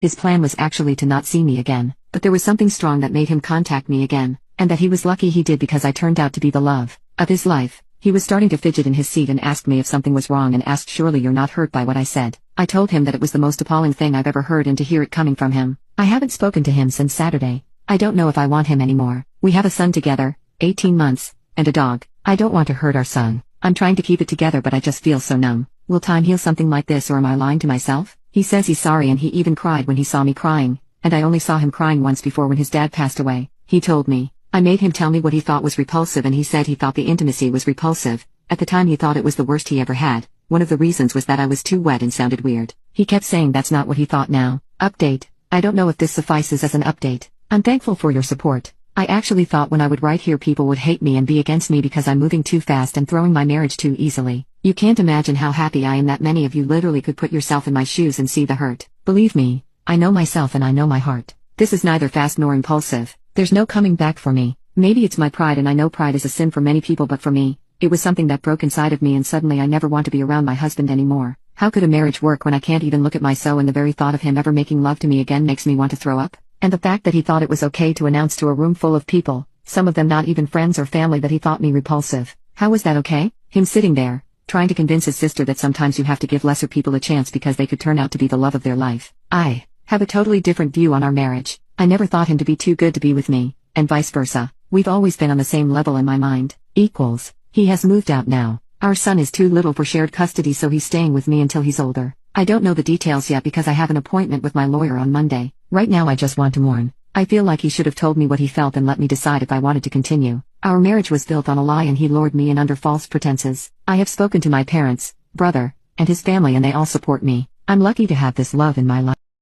His plan was actually to not see me again, but there was something strong that made him contact me again, and that he was lucky he did because I turned out to be the love of his life. He was starting to fidget in his seat and asked me if something was wrong and asked, "Surely you're not hurt by what I said?" I told him that it was the most appalling thing I've ever heard, and to hear it coming from him. I haven't spoken to him since Saturday. I don't know if I want him anymore. We have a son together, 18 months, and a dog. I don't want to hurt our son. I'm trying to keep it together, but I just feel so numb. Will time heal something like this, or am I lying to myself? He says he's sorry, and he even cried when he saw me crying, and I only saw him crying once before when his dad passed away. He told me. I made him tell me what he thought was repulsive, and he said he thought the intimacy was repulsive. At the time he thought it was the worst he ever had. One of the reasons was that I was too wet and sounded weird. He kept saying that's not what he thought now. Update. I don't know if this suffices as an update. I'm thankful for your support. I actually thought when I would write here people would hate me and be against me because I'm moving too fast and throwing my marriage too easily. You can't imagine how happy I am that many of you literally could put yourself in my shoes and see the hurt. Believe me, I know myself and I know my heart. This is neither fast nor impulsive. There's no coming back for me. Maybe it's my pride, and I know pride is a sin for many people, but for me, it was something that broke inside of me, and suddenly I never want to be around my husband anymore. How could a marriage work when I can't even look at my son, and the very thought of him ever making love to me again makes me want to throw up? And the fact that he thought it was okay to announce to a room full of people, some of them not even friends or family, that he thought me repulsive. How was that okay? Him sitting there, trying to convince his sister that sometimes you have to give lesser people a chance because they could turn out to be the love of their life. I have a totally different view on our marriage. I never thought him to be too good to be with me, and vice versa. We've always been on the same level in my mind. Equals. He has moved out now. Our son is too little for shared custody, so he's staying with me until he's older. I don't know the details yet because I have an appointment with my lawyer on Monday. Right now I just want to mourn. I feel like he should have told me what he felt and let me decide if I wanted to continue. Our marriage was built on a lie, and he lured me in under false pretenses. I have spoken to my parents, brother, and his family, and they all support me. I'm lucky to have this love in my life.